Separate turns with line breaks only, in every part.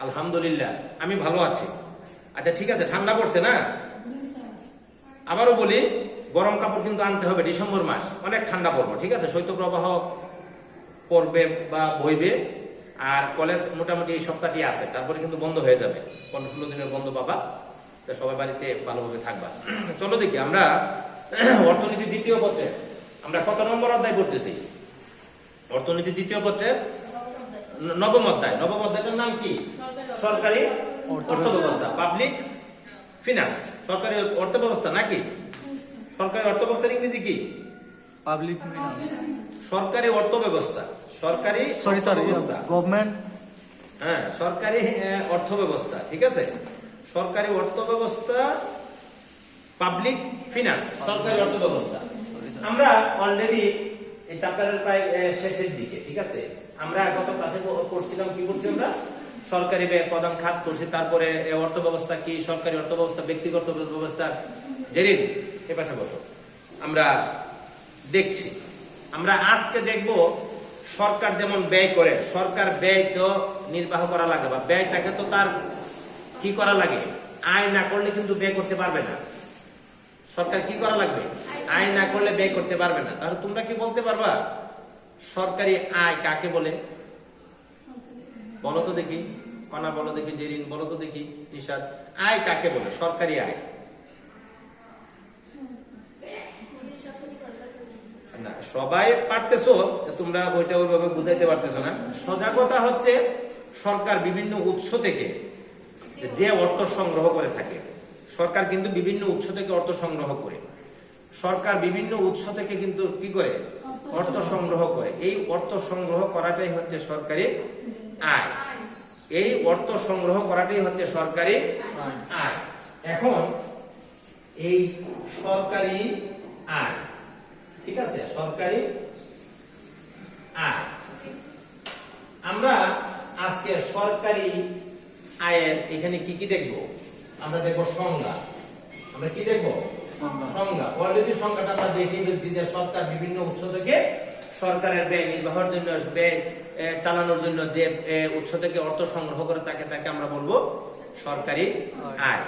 আলহামদুলিল্লাহ আমি ভালো আছি। আচ্ছা ঠিক আছে, ঠান্ডা পড়ছে না? আবারও বলি, গরম কাপড় কিন্তু আনতে হবে। ডিসেম্বর মাস অনেক ঠান্ডা পড়বে, ঠিক আছে? শৈত্যপ্রবাহ পড়বে বা বইবে। আর কলেজ মোটামুটি এই সপ্তাহটি আছে, তারপরে কিন্তু বন্ধ হয়ে যাবে। 15-16 দিনের বন্ধ পাবা, তো সবাই বাড়িতে ভালোভাবে থাকবা। চলো দেখি আমরা অর্থনীতি দ্বিতীয় পত্রে আমরা কত নম্বর অধ্যায় পড়তেছি? অর্থনীতি দ্বিতীয় পত্রের নবম অধ্যায়। নবম অধ্যায়টার নাম কি? সরকারি অর্থ ব্যবস্থা, পাবলিক ফিনান্স। সরকারি অর্থ ব্যবস্থা নাকি? সরকারি অর্থ ব্যবস্থার ইংরেজি কি?
Public finance.
সরকারি অর্থ ব্যবস্থা, সরকারি
গভর্নমেন্ট।
হ্যাঁ, সরকারি অর্থ ব্যবস্থা, ঠিক আছে? সরকারি অর্থ ব্যবস্থা, পাবলিক ফিনান্স, সরকারি অর্থ ব্যবস্থা। আমরা অলরেডি এই চ্যাপ্টারের প্রায় শেষের দিকে, ঠিক আছে? আমরা গত ক্লাসে পড়ছিলাম, কি করছি আমরা? সরকারি ব্যয় প্রধান খাত করছি, তারপরে অর্থ ব্যবস্থা কি, সরকারি অর্থ ব্যবস্থা, ব্যক্তিগত ব্যবস্থা। জেরিন এ পাশে বসো, আমরা দেখছি। আমরা আজকে দেখব সরকার যেমন ব্যয় করে, সরকার ব্যয় তো নির্বাহ করা লাগে, বা ব্যয়টাকে তো তার কি করা লাগে? আয় না করলে কিন্তু ব্যয় করতে পারবে না। সরকার কি করা লাগবে? আয় না করলে ব্যয় করতে পারবে না। তাহলে তোমরা কি বলতে পারবা সরকারি আয় কাকে বলে? বলো তো দেখি, কণা বলো দেখি, জেরিন বলো তো দেখি, নিশাদ আয় কাকে বলে? সরকারি আয় না, সবাই পারতেছো, তোমরা ওইটা ওইভাবে বুঝাইতে পারতেছো না। সোজা কথা হচ্ছে সরকার বিভিন্ন উৎস থেকে যে অর্থ সংগ্রহ করে থাকে। সরকার কিন্তু বিভিন্ন উৎস থেকে অর্থ সংগ্রহ করে। সরকার বিভিন্ন উৎস থেকে কিন্তু কি করে? অর্থ সংগ্রহ করে। এই অর্থ সংগ্রহ করাটাই হচ্ছে সরকারি আয়। এই অর্থ সংগ্রহ করাটাই হচ্ছে সরকারি আয়। এখন এই সরকারি আয়, ঠিক আছে? সরকারি আয়, আমরা আজকে সরকারি আয়ের এখানে কি কি দেখব? আমরা দেখব সংজ্ঞা। আমরা কি দেখব? সংজ্ঞা। অলরেডি সংজ্ঞাটা আমরা দেখে ফেলছি যে সরকার বিভিন্ন উৎস থেকে সরকারের ব্যয় নির্বাহের জন্য, ব্যয় চালানোর জন্য যে উৎস থেকে অর্থ সংগ্রহ করে তাকে আমরা বলবো সরকারি আয়।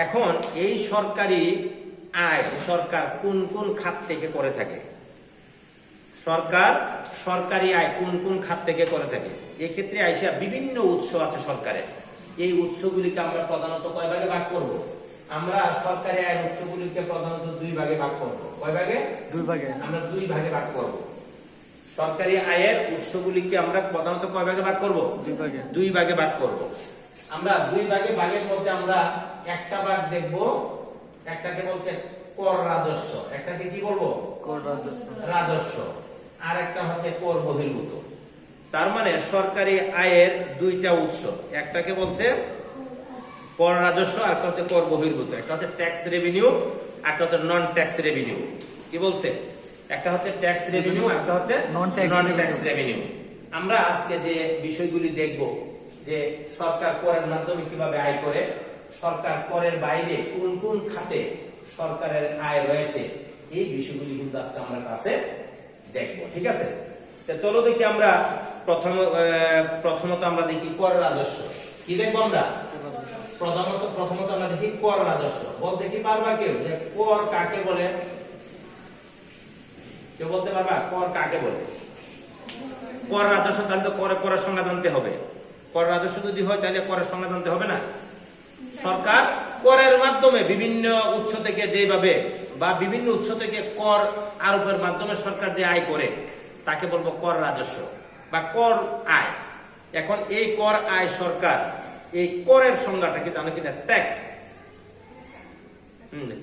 এখন এই সরকারি আয় সরকার কোন কোন খাত থেকে করে থাকে? সরকার সরকারি আয় কোন কোন খাত থেকে করে থাকে? এক্ষেত্রে আইসা বিভিন্ন উৎস আছে সরকারের। এই উৎসগুলিকে আমরা প্রধানত কয় ভাগে ভাগ করব? আমরা সরকারি আয়ের উৎসগুলিকে প্রধানত দুই ভাগে ভাগ করব। কয় ভাগে?
দুই ভাগে।
আমরা দুই ভাগে ভাগ করব। সরকারি আয়ের উৎসগুলিকে আমরা প্রধানত কয় ভাগে ভাগ করব? দুই ভাগে ভাগ করব। আমরা দুই ভাগে ভাগের মধ্যে আমরা একটা ভাগ দেখব, একটাকে বলছে কর রাজস্ব। একটাকে কি বলবো?
কর রাজস্ব।
রাজস্ব। আর একটা হচ্ছে কর বহির্ভূত। তার মানে সরকারি আয়ের দুইটা উৎস, একটাকে বলছে কর রাজস্ব, আর একটা হচ্ছে কর বহির্ভূত। একটা হচ্ছে ট্যাক্স রেভিনিউ, একটা হচ্ছে নন ট্যাক্স রেভিনিউ। কি বলছে? একটা হচ্ছে ট্যাক্স রেভিনিউ, একটা হচ্ছে নন ট্যাক্স রেভিনিউ। আমরা আজকে যে বিষয়গুলি দেখব যে সরকার করের মাধ্যমে কিভাবে আয় করে, সরকার করের বাইরে কোন কোন খাতে সরকারের আয় রয়েছে, এই বিষয়গুলি কিন্তু আজকে আমরা কাছে দেখব, ঠিক আছে? চলো দেখি আমরা প্রথমত আমরা দেখি কর রাজস্ব। কি দেখবো আমরা? প্রথমত আমরা দেখি কর রাজস্ব। বলতে কি পারবা কেউ যে কর কাকে বলে? কেউ বলতে পারবা কর কাকে বলে? কর রাজস্ব, তাহলে তো করের সংজ্ঞা জানতে হবে। কর রাজস্ব যদি হয় তাহলে করের সংজ্ঞা জানতে হবে না? সরকার করের মাধ্যমে বিভিন্ন উৎস থেকে যেভাবে, বা বিভিন্ন উৎস থেকে কর আরোপের মাধ্যমে সরকার যে আয় করে তাকে বলবো কর রাজস্ব বা কর আয়। এখন এই কর আয় সরকার, এই করের সংজ্ঞাটা কি জানো কিনা? ট্যাক্স।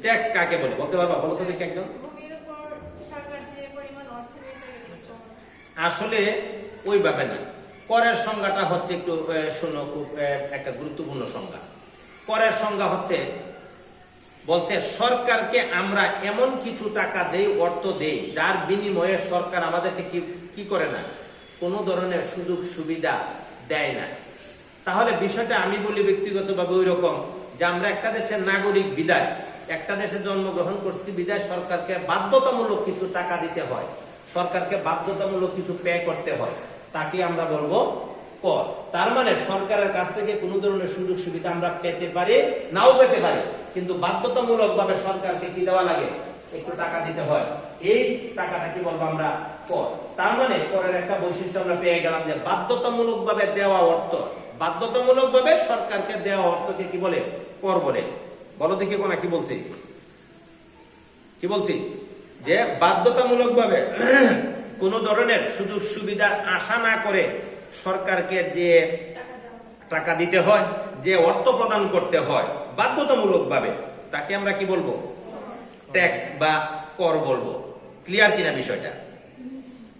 ট্যাক্স কাকে বলে বলতে পারবা? বলো তো দেখি একদম। আসলে ওইভাবে না, করের সংজ্ঞাটা হচ্ছে একটু শোনো, খুব একটা গুরুত্বপূর্ণ সংজ্ঞা। করের সংজ্ঞা হচ্ছে, বলছে সরকারকে আমরা এমন কিছু টাকা দেই, অর্থ দেই, যার বিনিময়ে সরকার আমাদেরকে কি করে না, কোনো ধরনের সুযোগ সুবিধা দেয় না। তাহলে বিষয়টা আমি বলি ব্যক্তিগতভাবে ওই রকম যে আমরা একটা দেশের নাগরিক বিদায়, একটা দেশে জন্মগ্রহণ করছি বিদায় সরকারকে বাধ্যতামূলক কিছু টাকা দিতে হয়, সরকারকে বাধ্যতামূলক কিছু পে করতে হয়, তাকে আমরা বলবো কর। তার মানে সরকারের কাছ থেকে কোনো ধরনের সুযোগ সুবিধা আমরা পেতে পারি, নাও পেতে পারি, কিন্তু বাধ্যতামূলক ভাবে সরকারকে কি দেওয়া লাগে, একটু টাকা দিতে হয়। এই টাকাটা কি বলবো আমরা, কর। তার মানে করের একটা বৈশিষ্ট্য আমরা পেয়ে গেলাম যে বাধ্যতামূলক ভাবে দেওয়া অর্থ, বাধ্যতামূলক ভাবে সরকারকে দেওয়া অর্থকে কি বলে, কর বলে। বলো দেখি কোনা কি বলছি, কি বলছি, যে বাধ্যতামূলক ভাবে কোন ধরনের সুযোগ সুবিধার আশা না করে সরকারকে যে টাকা দিতে হয়, যে অর্থ প্রদান করতে হয় বাধ্যতামূলক ভাবে, তাকে আমরা কি বলবো, ট্যাক্স বা কর বলবো। ক্লিয়ার কিনা বিষয়টা?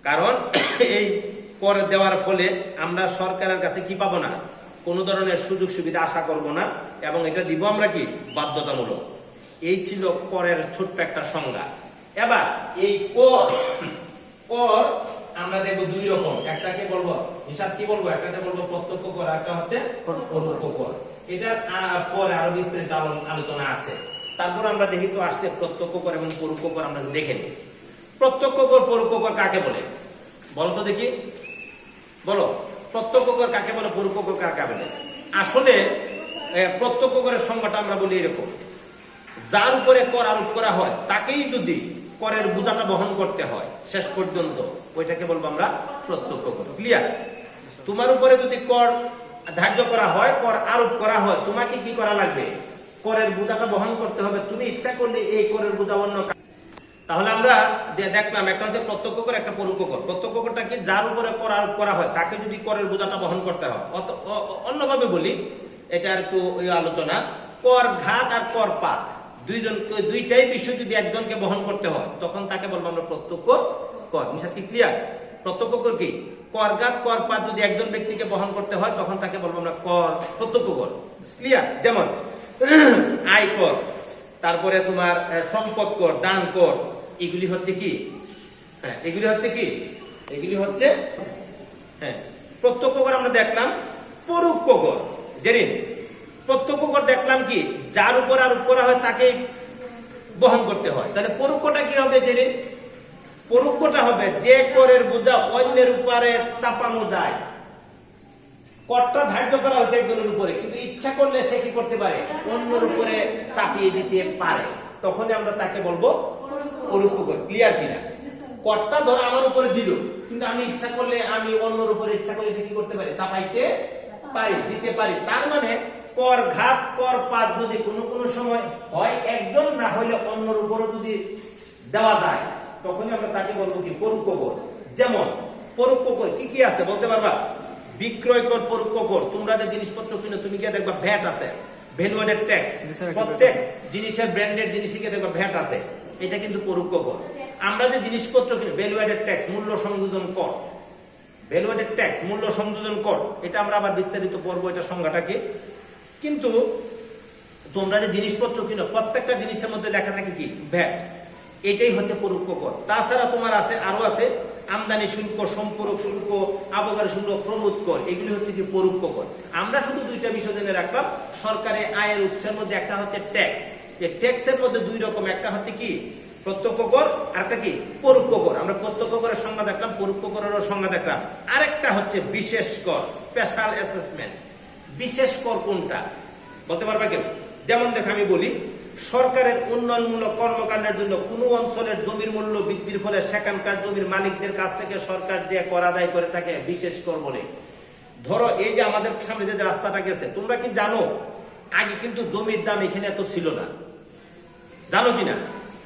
কারণ এই কর দেওয়ার ফলে আমরা সরকারের কাছে কি পাবো না, কোন ধরনের সুযোগ সুবিধা আশা করব না, এবং এটা দিব আমরা কি, বাধ্যতামূলক। এই ছিল করের ছোট্ট একটা সংজ্ঞা। এবার এই কর, কর আমরা দেখবো দুই রকম, একটাকে বলবো হিসাব কি বলবো, একটাতে বলবো প্রত্যক্ষ কর, একটা হচ্ছে পরোক্ষ কর। এটা পরে আরো বিস্তারিত আলোচনা আছে। তারপর আমরা দেখি তো আসছে প্রত্যক্ষ কর এবং পরোক্ষ কর, আমরা দেখে নিই। প্রত্যক্ষ কর পরোক্ষ কর কাকে বলে বলো তো দেখি, বলো প্রত্যক্ষ কর কাকে বলে, পরোক্ষ কর কাকে বলে? আসলে প্রত্যক্ষ করের সংজ্ঞাটা আমরা বলি এরকম, যার উপরে কর আরোপ করা হয় তাকেই যদি করের বোঝাটা বহন করতে হয় শেষ পর্যন্ত, ওইটাকে বলবো আমরা প্রত্যক্ষ কর। ক্লিয়ার? তোমার উপরে যদি কর ধার্য করা হয়, কর আরোপ করা হয়, তোমাকে কি করা লাগবে, করের বোঝাটা বহন করতে হবে। তুমি ইচ্ছা করলে এই করের বোঝা অন্য, তাহলে আমরা দেখলাম একটা হচ্ছে প্রত্যক্ষ কর, একটা পরোক্ষ কর। প্রত্যক্ষ করটা কি, যার উপরে কর আরোপ করা হয় তাকে যদি করের বোঝাটা বহন করতে হয়। অন্যভাবে বলি, এটা একটু আলোচনা, কর ঘাত আর কর পাত, দুইটাই বিষয় যদি একজনকে বহন করতে হয় তখন তাকে বলবো আমরা প্রত্যক্ষ কর। কি ক্লিয়ার? প্রত্যক্ষ কর কি, কর ঘাত কর পাত যদি একজন ব্যক্তিকে বহন করতে হয় তখন তাকে বলবো আমরা কর, প্রত্যক্ষ কর। ক্লিয়ার? যেমন আয় কর, তারপরে তোমার সম্পদ কর, দান কর, এগুলি হচ্ছে কি, হ্যাঁ এগুলি হচ্ছে কি, এগুলি হচ্ছে হ্যাঁ প্রত্যক্ষ কর। আমরা দেখলাম পরোক্ষ কর, জেরিন প্রত্যক্ষ কর দেখলাম কি, যার উপর আরোপ করা হয় তাকে বহন করতে হয়। তাহলে পরোক্ষটা কি হবে জেরিন? পরোক্ষটা হবে যে করের বোঝা অন্যের উপরে চাপানো যায়। করটা ধার্য করা হয়েছে একজনের উপরে, কিন্তু ইচ্ছা করলে সে কি করতে পারে, অন্যের উপরে চাপিয়ে দিতে পারে, তখনই আমরা তাকে বলবো পরোক্ষ কর। ক্লিয়ার কিনা? করটা ধরো আমার উপরে দিল, কিন্তু আমি ইচ্ছা করলে, আমি অন্যের উপরে ইচ্ছা করলে কি করতে পারি, চাপাইতে পারি, দিতে পারি। তার মানে কর ঘাত কর পাত যদি কোনো সময় হয় একজন, না হলে অন্যর উপরও যদি দেওয়া যায় তখনই আমরা তাকে বলবো কি, পরোক্ষ কর। যেমন পরোক্ষ কর কি কি আছে বলতে পারবা? বিক্রয় কর পরোক্ষ কর, তোমরা যে জিনিসপত্র কিনো তুমি গিয়ে দেখবা ভ্যাট আছে, ভ্যালু এডেড ট্যাক্স, প্রত্যেক জিনিসের ব্র্যান্ডেড জিনিসে গিয়ে দেখবা ভ্যাট আছে, এটা কিন্তু পরোক্ষ কর। আমরা যে জিনিসপত্র কিনি, ভ্যালু এডেড ট্যাক্স, মূল্য সংযোজন কর, ভ্যালু এডেড ট্যাক্স, মূল্য সংযোজন কর, এটা আমরা আবার বিস্তারিত পড়বো এটা সংজ্ঞাটা কি। কিন্তু তোমরা যে জিনিসপত্র কিনো প্রত্যেকটা জিনিসের মধ্যে লেখা থাকে কি, ভ্যাট, এটাই হচ্ছে পরোক্ষ কর। তাছাড়া তোমার আছে, আরো আছে আমদানি শুল্ক, সম্পূরক শুল্ক, আবগারি শুল্ক, প্রমোদ কর, এগুলি হচ্ছে কি পরোক্ষ কর। আমরা শুধু দুইটা বিষয় জেনে রাখলাম, সরকারের আয়ের উৎসের মধ্যে একটা হচ্ছে ট্যাক্স, এই ট্যাক্সের মধ্যে দুই রকম, একটা হচ্ছে কি প্রত্যক্ষ কর, আর একটা কি পরোক্ষ কর। আমরা প্রত্যক্ষ করের সংজ্ঞা দেখলাম, পরোক্ষ করের সংজ্ঞা দেখলাম। আরেকটা হচ্ছে বিশেষ কর, স্পেশাল অ্যাসেসমেন্ট। বিশেষ কর কোনটা বলতে পারবা কেউ? যেমন দেখো আমি বলি, সরকারের উন্নয়নমূলক কর্মকাণ্ডের জন্য কোন অঞ্চলের জমির মূল্য বৃদ্ধির ফলে সেখানকার জমির মালিকদের কাছ থেকে সরকার যে কর আদায় করে থাকে বিশেষ কর বলে। ধরো এই যে আমাদের সামনে যে রাস্তাটা গেছে, তোমরা কি জানো আগে কিন্তু জমির দাম এখানে এত ছিল না, জানো কিনা?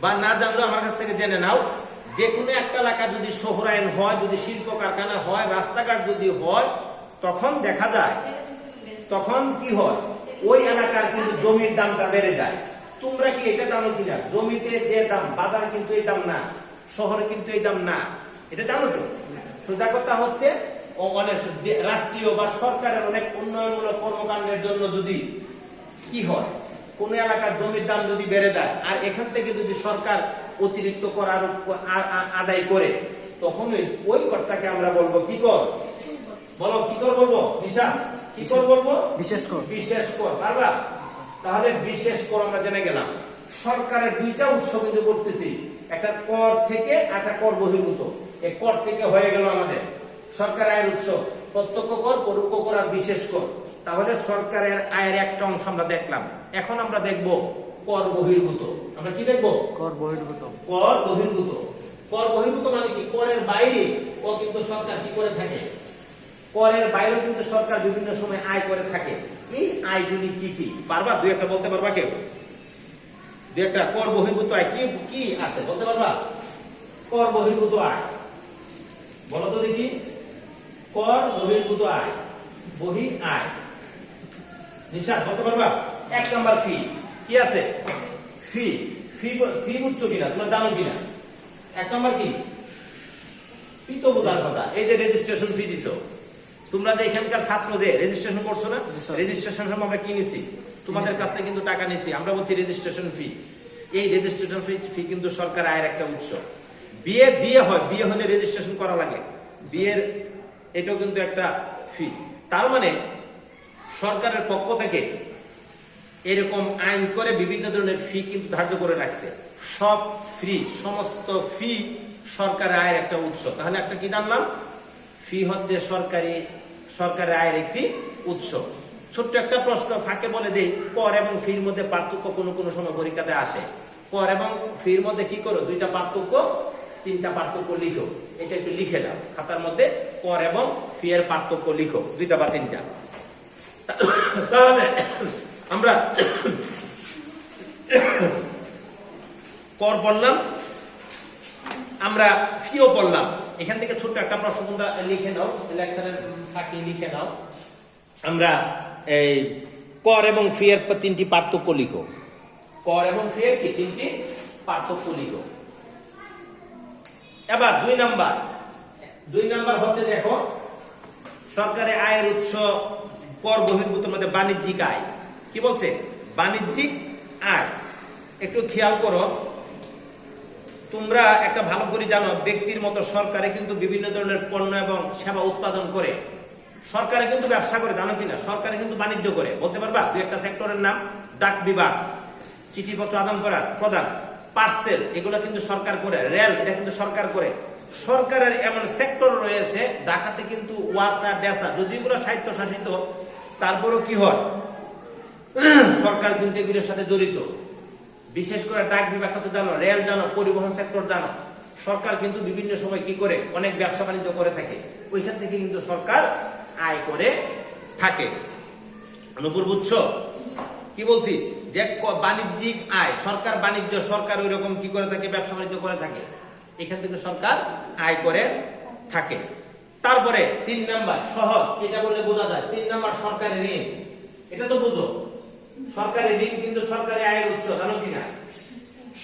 বা না জানলে আমার কাছ থেকে জেনে নাও, যে কোনো একটা এলাকা যদি শহরায়ন হয়, যদি শিল্প কারখানা হয়, রাস্তাঘাট যদি হয়, তখন দেখা যায়, তখন কি হয়, ওই এলাকার কিন্তু জমির দামটা বেড়ে যায়। তোমরা কি এটা জানো কিনা? জমিতে যে দাম, বাজার কিন্তু এই দাম না, শহরে কিন্তু এই দাম না, এটা জানো তো? সোজা কথা হচ্ছে অনেক রাষ্ট্রীয় বা সরকারের অনেক উন্নয়নমূলক কর্মকাণ্ডের জন্য যদি কি হয়, কোন এলাকার জমির দাম যদি বেড়ে যায় আর এখান থেকে যদি সরকার অতিরিক্ত কর আদায় করে, তখন ওই করটাকে আমরা বলবো কি কর, বলো কি কর বলবো? নিশা কি কর বলবো? বিশেষ কর। বিশেষ কর, পারবা? তাহলে বিশেষ কর আমরা জেনে গেলাম। সরকারের দুইটা উৎস কিন্তু করতেছি, একটা কর থেকে একটা কর বহির্ভূত। এই কর থেকে হয়ে গেল আমাদের সরকার আয়ের উৎস, প্রত্যক্ষ কর, পরোক্ষ কর আর বিশেষ কর। তাহলে সরকারের আয়ের একটা অংশ আমরা দেখলাম। এখন আমরা দেখব কর বহির্ভূত। আমরা কি দেখব?
কর বহির্ভূত।
কর বহির্ভূত। কর বহির্ভূত মানে কি? করের বাইরে ও কিন্তু সরকার কি করে থাকে? করের বাইরে কিন্তু সরকার বিভিন্ন সময় আয় করে থাকে। এই আয়গুলি কি কি পারবা? দুই একটা বলতে পারবা কেউ? দুই একটা কর বহির্ভূত আয় কি কি আছে বলতে পারবা? কর বহির্ভূত আয় বলো তো দেখি। কর বহির্ভূত আয়, বহি আয়, নিশাদ বলতে পারবা? এক নাম্বার ফি। কি আছে? ফি। ফি ফি বুঝছো কিনা, তোমরা জানো কিনা? এক নাম্বার কি? ফি তো বোঝার কথা। এই যে রেজিস্ট্রেশন ফি দিছো, তোমরা যে এখানকার ছাত্র যে রেজিস্ট্রেশন করছো না, রেজিস্ট্রেশন সময় আমরা কি নিছি? তোমাদের কাছ থেকে কিন্তু টাকা নিছি, আমরা বলছি রেজিস্ট্রেশন ফি। এই রেজিস্ট্রেশন ফি কিন্তু সরকার আয়ের একটা উৎস। বিয়ে হয়, বিয়ে হলে রেজিস্ট্রেশন করা লাগে, বিয়ের এটাও কিন্তু একটা ফি। তার মানে সরকারের পক্ষ থেকে এরকম আইন করে বিভিন্ন ধরনের ফি কিন্তু ধার্য করে রাখছে। সব ফ্রি, সমস্ত ফি সরকারের আয়ের একটা উৎস। তাহলে একটা কি জানলাম? ফি হচ্ছে সরকারের আয়ের একটি উৎস। ছোট্ট একটা প্রশ্ন ফাঁকে বলে দেই, কর এবং ফির মধ্যে পার্থক্য কোনো কোনো সময় পরীক্ষাতে আসে। কর এবং ফির মধ্যে কি করো? দুইটা পার্থক্য, তিনটা পার্থক্য লিখো। এটা একটু লিখে দাও খাতার মধ্যে, কর এবং ফি এর পার্থক্য লিখো, দুইটা বা তিনটা। তাহলে আমরা কর পড়লাম, আমরা ফিও পড়লাম। এখান থেকে ছোট্ট একটা প্রশ্ন তোমরা লিখে নাও, লেকচারের ফাঁকি লিখে নাও। আমরা এই কর এবং ফি এর তিনটি পার্থক্য লিখো। কর এবং ফি এর কি তিনটি পার্থক্য লিখো। এবার দুই নাম্বার হচ্ছে দেখো, সরকারের আয়ের উৎস কর বহির্ভূত মধ্যে বাণিজ্যিক আয়। কি বলছে? বাণিজ্যিক আয়। একটু খেয়াল করো, তোমরা একটা ভালো করে জানো, ব্যক্তির মতো সরকারে কিন্তু বিভিন্ন ধরনের পণ্য এবং সেবা উৎপাদন করে। সরকারে কিন্তু ব্যবসা করে, জানো কিনা? সরকারে কিন্তু বাণিজ্য করে। বলতে পারবা দুই একটা সেক্টরের নাম? ডাক বিভাগ, চিঠিপত্র আদান প্রদান, পার্সেল, এগুলো কিন্তু সরকার করে। রেল, এটা কিন্তু সরকার করে। সরকারের এমন সেক্টর রয়েছে, ঢাকাতে কিন্তু ওয়াসা ডেসা, যদি এগুলো স্বায়ত্তশাসিত, তারপরও কি হয়? সরকার কিন্তু এগুলোর সাথে জড়িত। বিশেষ করে ডাক বিভাগটা তো জানো, রেল জানো, পরিবহন সেক্টর জানো। সরকার কিন্তু বিভিন্ন সময় কি করে? অনেক ব্যবসা বাণিজ্য করে থাকে। ওইখান থেকে কিন্তু সরকার আয় করে থাকে। অনুপুর বুঝছো কি বলছি? যে বাণিজ্যিক আয়, সরকার বাণিজ্য, সরকার ওই রকম কি করে থাকে? ব্যবসা বাণিজ্য করে থাকে। এখান থেকে সরকার আয় করে থাকে। তারপরে 3 নাম্বার, সহজ এটা বললে বোঝা যায়। 3 নাম্বার সরকারি ঋণ। এটা তো বুঝো, সরকারি ঋণ কিন্তু সরকারি আয়ের উৎস, জানো কিনা?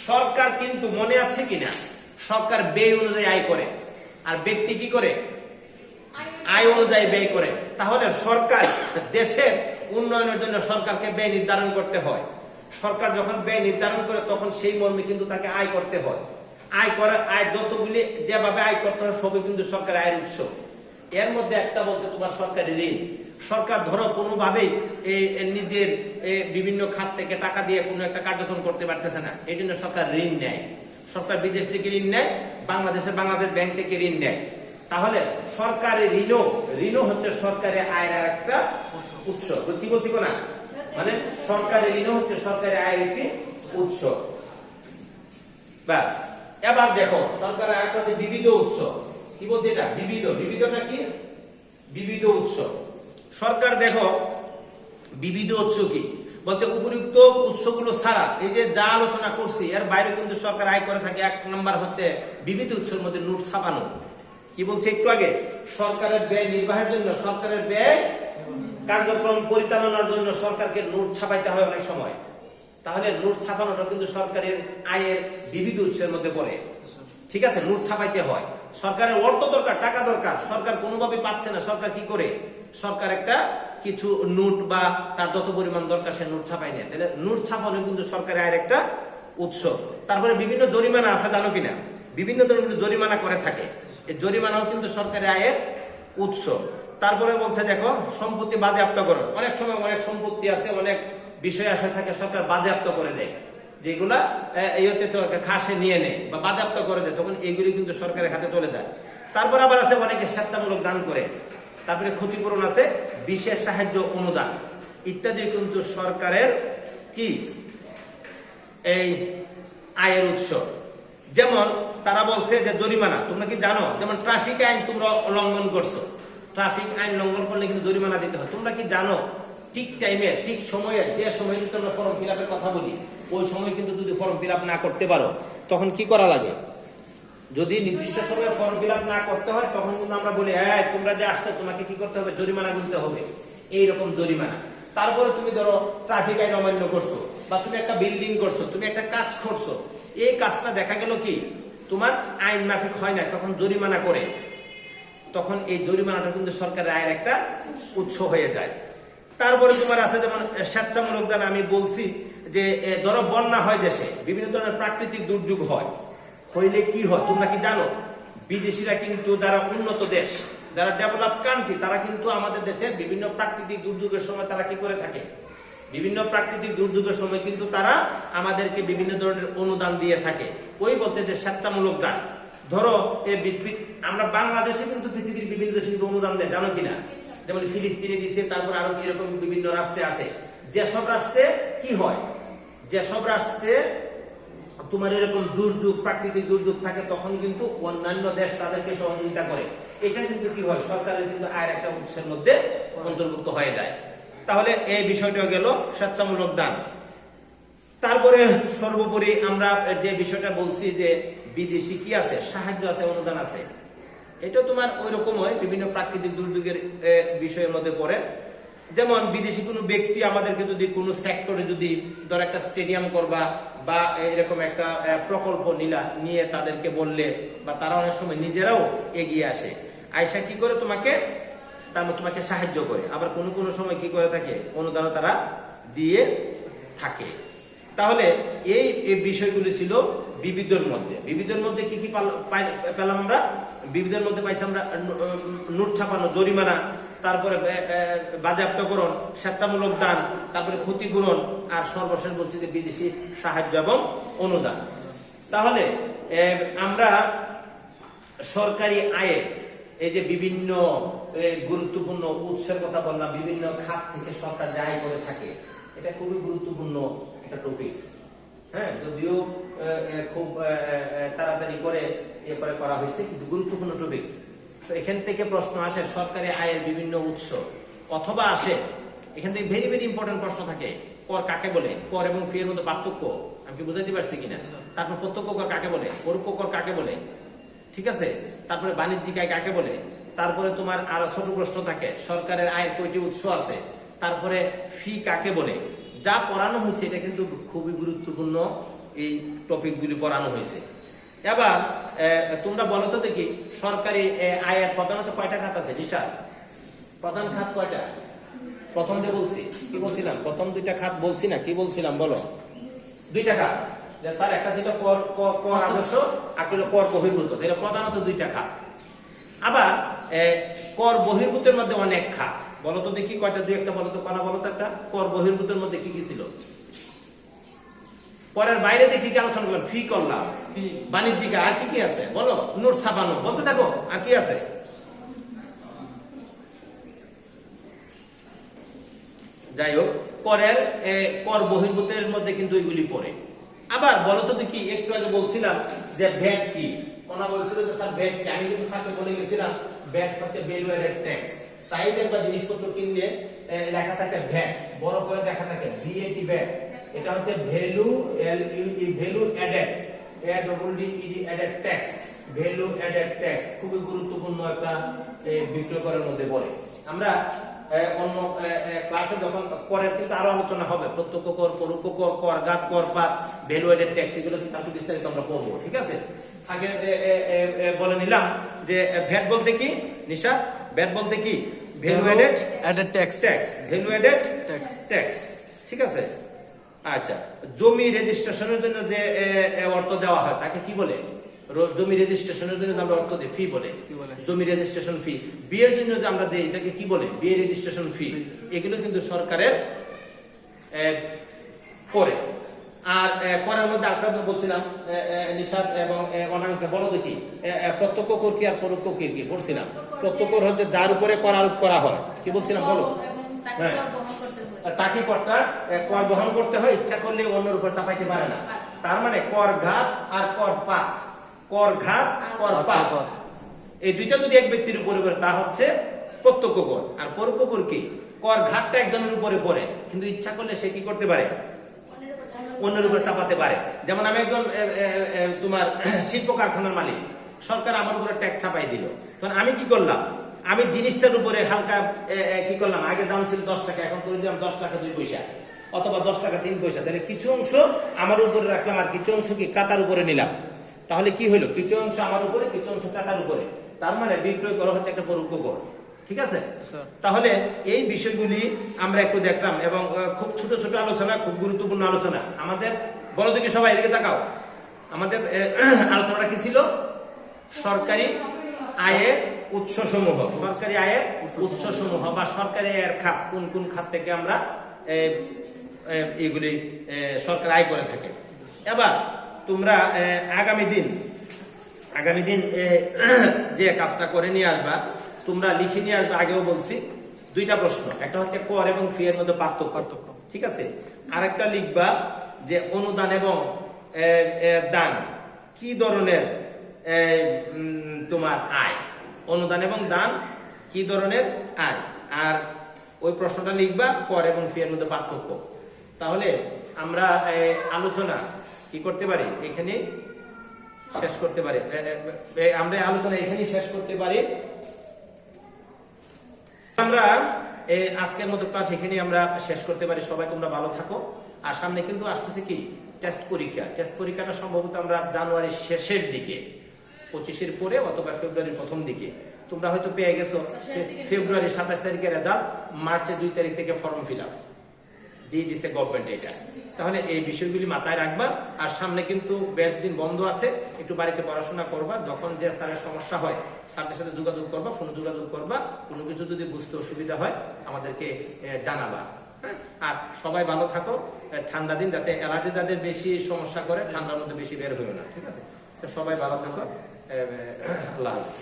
সরকার কিন্তু, মনে আছে কিনা, সরকার ব্যয় অনুযায়ী আয় করে, আর ব্যক্তি কি করে? আয় অনুযায়ী ব্যয় করে। তাহলে সরকার দেশের উন্নয়নের জন্য সরকারকে ব্যয় নির্ধারণ করতে হয়। সরকার যখন ব্যয় নির্ধারণ করে, তখন সেই মর্মে কিন্তু তাকে আয় করতে হয়। আয় যতগুলি যেভাবে আয় করতে হয়, সবই কিন্তু সরকার আয়ের উৎস। এর মধ্যে একটা বলছে তোমার সরকারি ঋণ। সরকার ধরো কোনোভাবেই নিজের বিভিন্ন খাত থেকে টাকা দিয়ে কোনো একটা কার্যক্রম করতে পারতেছে না, এই জন্য সরকার ঋণ নেয়। সরকার বিদেশ থেকে ঋণ নেয়, বাংলাদেশ ব্যাংক থেকে ঋণ নেয়। তাহলে সরকারি ঋণও হচ্ছে সরকারি আয়ের একটা উৎস। কি বলছি না? মানে সরকারি ঋণও হচ্ছে সরকারি আয়ের একটি উৎস। ব্যাস। এবার দেখো, সরকারের আরেকটা হচ্ছে বিবিধ উৎস। কি বলছে এটা? বিবিধটা কি? বিবিধ উৎস। সরকার দেখো বিবিধ উৎস কি বলছে? উপযুক্ত উৎসগুলো ছাড়া, এই যে যা আলোচনা করছি এর বাইরে কিন্তু সরকার আয় করে থাকে। 1 নাম্বার হচ্ছে বিবিধ উৎসের মধ্যে নোট ছাপানো। কি বলছে একটু আগে? সরকারের ব্যয় নির্বাহের জন্য, সরকারের ব্যয় কার্যক্রম পরিচালনার জন্য সরকারকে নোট ছাপাইতে হয় অনেক সময়। তাহলে নোট ছাপানোটা কিন্তু সরকারের আয়ের বিবিধ উৎসের মধ্যে পড়ে। ঠিক আছে, নোট ছাপাইতে হয়। সরকারের অর্থ দরকার, টাকা দরকার, সরকার কোনোভাবে পাচ্ছে না, সরকার কি করে? সরকার একটা কিছু নোট বা তার যত পরিমাণ দরকার সে নোট ছাপাই নেয়। তাহলে নোট ছাপানো কিন্তু সরকারের আয়ের একটা উৎস। তারপরে বিভিন্ন জরিমানা আছে, জানো কিনা? বিভিন্ন ধরনের জরিমানা করে থাকে। এই জরিমানাও কিন্তু সরকারের আয়ের উৎস। তারপরে বলছে দেখো, সম্পত্তি বাজেয়াপ্তকরণ। অনেক সময় অনেক সম্পত্তি আছে, অনেক বিষয় আসে থাকে, সরকার বাজেয়াপ্ত করে দেয়, যেগুলা ইয়েতে তো খাসে নিয়ে নেয় বা বাজেয়াপ্ত করে দেয়, তখন এইগুলি কিন্তু সরকারের হাতে চলে যায়। তারপর আবার আছে অনেকে স্বেচ্ছামূলক দান করে। তারপরে ক্ষতিপূরণ আছে, বিশেষ সাহায্য অনুদান ইত্যাদি কিন্তু সরকারের কি এই আয়ের উৎস। যেমন তারা বলছে যে জরিমানা, তোমরা কি জানো, যেমন ট্রাফিক আইন তোমরা লঙ্ঘন করছো, ট্রাফিক আইন লঙ্ঘন করলে কিন্তু জরিমানা দিতে হয়। তোমরা কি জানো ঠিক টাইমে ঠিক সময়ে, যে সময় যদি আমরা ফর্ম ফিল আপের কথা বলি ওই সময় কিন্তু যদি ফর্ম ফিল আপ না করতে পারো তখন কি করা লাগে? যদি নির্দিষ্ট সময়ে ফর্ম ফিল আপ না করতে হয় তখন কিন্তু আমরা বলি হ্যাঁ তোমরা যে আসছো তোমাকে কি করতে হবে, জরিমানা গুনতে হবে, এইরকম জরিমানা। তারপরে তুমি ধরো ট্রাফিক আইন অমান্য করছো, বা তুমি একটা বিল্ডিং করছো, তুমি একটা কাজ করছো, এই কাজটা দেখা গেল কি তোমার আইন মাফিক হয় না, তখন জরিমানা করে, তখন এই জরিমানাটা কিন্তু সরকারের আয়ের একটা উৎস হয়ে যায়। তারপরে তোমার আছে যেমন স্বেচ্ছামূলক দান। আমি বলছি যে ধরো বন্যা হয় দেশে, বিভিন্ন ধরনের প্রাকৃতিক দুর্যোগ হয়, হইলে কি হয় তোমরা কি জানো? বিদেশিরা কিন্তু যারা উন্নত দেশ, যারা ডেভেলপ কান্ট্রি, তারা কিন্তু আমাদের দেশের বিভিন্ন প্রাকৃতিক দুর্যোগের সময় তারা কি করে থাকে, বিভিন্ন প্রাকৃতিক দুর্যোগের সময় কিন্তু তারা আমাদেরকে বিভিন্ন ধরনের অনুদান দিয়ে থাকে। ওই বলছে যে স্বেচ্ছামূলক দান। ধরো আমরা বাংলাদেশে কিন্তু পৃথিবীর বিভিন্ন দেশে কিন্তু অনুদান দেয়, জানো কিনা? যেমন ফিলিস্তিনে দিচ্ছে, তারপর আরো এরকম বিভিন্ন রাষ্ট্রে আছে। যেসব রাষ্ট্রে কি হয়, যেসব রাষ্ট্রে তোমার এরকম দুর্যোগ, প্রাকৃতিক দুর্যোগ থাকে, তখন কিন্তু অন্যান্য দেশ তাদেরকে সহযোগিতা করে। এটা কিন্তু কি হয়, সরকারের কিন্তু আয়ের একটা উৎসের মধ্যে অন্তর্ভুক্ত হয়ে যায়। তাহলে এই বিষয়টা গেল স্বেচ্ছামূলক দান। তারপরে সর্বোপরি আমরা যে বিষয়টা বলছি যে বিদেশি কি আছে, সাহায্য আছে, অনুদান আছে। এটা তোমার ওই রকম হয়, বিভিন্ন প্রাকৃতিক দুর্যোগের বিষয়ের মধ্যে পড়ে। যেমন বিদেশি কোনো ব্যক্তি আমাদেরকে যদি কোনো সেক্টরে যদি ধর একটা স্টেডিয়াম করবা বা এরকম একটা প্রকল্প নিয়ে তাদেরকে বললে, বা তারা অনেক সময় নিজেরাও এগিয়ে আসে, আয়সা কি করে তোমাকে সাহায্য করে। আবার কোনো কোনো সময় কি করে থাকে, অনুদান তারা দিয়ে থাকে। তাহলে এই বিষয়গুলি ছিল বিবিধের মধ্যে। বিবিধের মধ্যে কি কি পেলাম আমরা? বিবিধের মধ্যে পাইছি আমরা নোট ছাপানো, জরিমানা, তারপরে বাজেয়াপ্তকরণ, স্বেচ্ছামূলক দান, তারপরে ক্ষতিপূরণ, আর সর্বশেষ বলছি যে বিদেশি সাহায্য এবং অনুদান। তাহলে আমরা সরকারি আয়ে এই যে বিভিন্ন গুরুত্বপূর্ণ উৎসের কথা বললাম, বিভিন্ন খাত থেকে সরকার যে আয় করে থাকে, এটা খুবই গুরুত্বপূর্ণ একটা টপিক। হ্যাঁ, যদিও খুব তাড়াতাড়ি করে করা হয়েছে, কিন্তু গুরুত্বপূর্ণ টপিক। তো এখান থেকে প্রশ্ন আসে সরকারি আয়ের বিভিন্ন উৎস, অথবা আসে এখান থেকে ভেরি ভেরি ইম্পর্টেন্ট প্রশ্ন থাকে, কর কাকে বলে, কর এবং ফি এর মধ্যে পার্থক্য আমি কি বুঝাইতে পারছি কিনা, তারপর প্রত্যক্ষ কর কাকে বলে, পরোক্ষ কর কাকে বলে, ঠিক আছে, তারপরে বাণিজ্যিক আয় কাকে বলে, তারপরে তোমার আরো ছোট প্রশ্ন থাকে সরকারের আয়ের কয়টি উৎস আছে, তারপরে ফি কাকে বলে। যা পড়ানো হয়েছে এটা কিন্তু খুবই গুরুত্বপূর্ণ, এই টপিকগুলি পড়ানো হয়েছে। এবার তোমরা বলো তো দেখি, সরকারি আয়ের প্রধানত কয়টা খাত আছে? নিশা, প্রধান খাত কয়টা? প্রথম যে বলছি, কি বলছিলাম, প্রথম দুইটা খাত বলছি না, কি বলছিলাম বলো? দুইটা খাত, যে স্যার একটা ছিল কর আদর্শ, আর ছিল কর বহির্ভূত। তাহলে প্রধানত দুইটা খাত। আবার কর বহির্ভূতের মধ্যে অনেক খাত। বলো তো দেখি কয়টা, দুই একটা বলো তো, পালা বলো তো একটা। কর বহির্ভূতের মধ্যে কি কি ছিল? করের বাইরে দেখি কি আলোচনা করলাম, ফি করলাম, বাণিজ্যিক, আর কি কি আছে বলো? নোট ছাপানো, বলতে থাকো, আর কি আছে? যাই হোক, কর বহির্ভূতের মধ্যে কিন্তু ওইগুলি পড়ে। আবার বলো তো দেখি, একটু আগে বলছিলাম যে ভ্যাট কি, কোনা বলছিল যে স্যার ভ্যাট কি, আমি কিন্তু ফাঁকে বলে গেছিলাম ভ্যাট হচ্ছে ভ্যালু অ্যাডেড ট্যাক্স। তাই দেখবা জিনিসপত্র কিনলে লেখা থাকে ভ্যাট, বড় করে দেখা থাকে VAT, ভ্যাট। এটা হচ্ছে value added, added tax, value added tax. খুবই গুরুত্বপূর্ণ একটা বিক্রয় করার মধ্যে পড়ে। আমরা অন্য ক্লাসে যখন করের কিন্তু আরো আলোচনা হবে, প্রত্যক্ষ কর, পরোক্ষ কর, করগাত, করপাত, ভ্যালু অ্যাডেড ট্যাক্স, এগুলো কিন্তু একটু বিস্তারিত আমরা পড়বো, ঠিক আছে? আগে বলে নিলাম যে ভ্যাট বলতে কি নিশা, ভ্যাট বলতে কি value added tax, value added tax, ঠিক আছে? আচ্ছা, জমি রেজিস্ট্রেশনের জন্য যে অর্থ দেওয়া হয় তাকে কি বলে? জমি রেজিস্ট্রেশনের জন্য আমরা অর্থ দিই ফি বলে, জমি রেজিস্ট্রেশন ফি। বিয়ের জন্য যে আমরা দিই এটাকে কি বলে? বিয়ে রেজিস্ট্রেশন ফি। এগুলো কিন্তু সরকারের পরে। আর করের মধ্যে আরেকটা বলছিলাম নিশাদ এবং অনামিকা বলো দেখি প্রত্যক্ষ কর কি আর পরোক্ষ কর কি পড়ছিলাম। প্রত্যক্ষ কর হচ্ছে যার উপরে কর আরোপ করা হয়, কি বলছিলাম বলো। হ্যাঁ, তাকে করটা কর বহন করতে হয়, ইচ্ছা করলে অন্যের উপর চাপাইতে পারে না। তার মানে কর ঘাত আর কর পাত, কর ঘাত কর পাত, এই দুইটা যদি এক ব্যক্তির উপরে পড়ে তা হচ্ছে প্রত্যক্ষ কর। আর পরোক্ষ কর কি, কর ঘাতটা একজনের উপরে পড়ে কিন্তু ইচ্ছা করলে সে কি করতে পারে, অন্যের উপরে চাপাতে পারে। যেমন আমি একজন তোমার শিল্প কারখানার মালিক, সরকার আমার উপরে ট্যাক্স চাপাই দিল, তখন আমি কি করলাম, আমি জিনিসটার উপরে হালকা কি করলাম, আগে দাম ছিল 10 টাকা, এখন করে দিলাম 10 টাকা 2 পয়সা অথবা 10 টাকা 3 পয়সা, তাহলে কিছু অংশ আমার উপরে রাখলাম আর কিছু অংশ কি ক্রেতার উপরে নিলাম। তাহলে কি হলো, কিছু অংশ আমার উপরে কিছু অংশ ক্রেতার উপরে, তার মানে বিক্রয় করা হচ্ছে একটা পরোক্ষ কর। ঠিক আছে, তাহলে এই বিষয়গুলি আমরা একটু দেখলাম এবং খুব ছোট ছোট আলোচনা, খুব গুরুত্বপূর্ণ আলোচনা আমাদের। বলো দেখি সবাই এদিকে তাকাও, আমাদের আলোচনাটা কি ছিল, সরকারি আয়ের উৎস সমূহ, সরকারি আয়ের উৎস সমূহ বা সরকারি আয়ের খাত, কোন কোন খাত থেকে আমরা এগুলি সরকার আয় করে থাকে। এবার তোমরা আগামী দিন যে কাজটা করে নিয়ে আসবা, তোমরা লিখে নিয়ে আসবে। আগেও বলছি দুইটা প্রশ্ন, একটা হচ্ছে কর এবং ফি এর মধ্যে পার্থক্য, ঠিক আছে। আরেকটা লিখবা যে অনুদান এবং দান কি ধরনের তোমার আয়, অনুদান এবং দান কি ধরনের আয়, আর ওই প্রশ্নটা লিখবা কর এবং ফি এর মধ্যে পার্থক্য। তাহলে আমরা আলোচনা কি করতে পারি, এখানে শেষ করতে পারি, আমরা আলোচনা এখানেই শেষ করতে পারি। আমরা আজকের মতো ক্লাস এখানে আমরা শেষ করতে পারি। সবাই তোমরা ভালো থাকো। আর সামনে কিন্তু আসতেছে কি টেস্ট পরীক্ষা, টেস্ট পরীক্ষাটা সম্ভবত আমরা জানুয়ারির শেষের দিকে, 25-এর পরে অথবা ফেব্রুয়ারির প্রথম দিকে। তোমরা হয়তো পেয়ে গেছো ফেব্রুয়ারির 27 তারিখে রেজাল্ট, মার্চের 2 তারিখ থেকে ফর্ম ফিল আপ দিয়ে দিচ্ছে গভর্নমেন্ট এটা। তাহলে এই বিষয়গুলি মাথায় রাখবা। আর সামনে কিন্তু বেশ দিন বন্ধ আছে, একটু বাড়িতে পড়াশোনা করবা। যখন যে স্যারের সমস্যা হয় স্যারদের সাথে যোগাযোগ করবা, ফোনে যোগাযোগ করবা। কোনো কিছু যদি বুঝতে অসুবিধা হয় আমাদেরকে জানাবা। হ্যাঁ, আর সবাই ভালো থাকো। ঠান্ডা দিন, যাতে অ্যালার্জি যাদের বেশি সমস্যা করে ঠান্ডার মধ্যে বেশি বের হইও না, ঠিক আছে। তো সবাই ভালো থাকো, আল্লাহ হাফেজ।